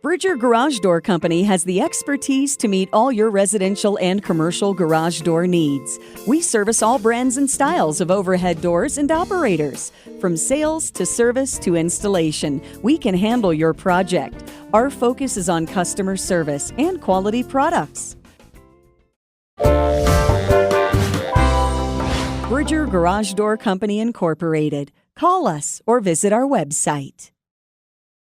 Bridger Garage Door Company has the expertise to meet all your residential and commercial garage door needs. We service all brands and styles of overhead doors and operators. From sales to service to installation, we can handle your project. Our focus is on customer service and quality products. Bridger Garage Door Company Incorporated. Call us or visit our website.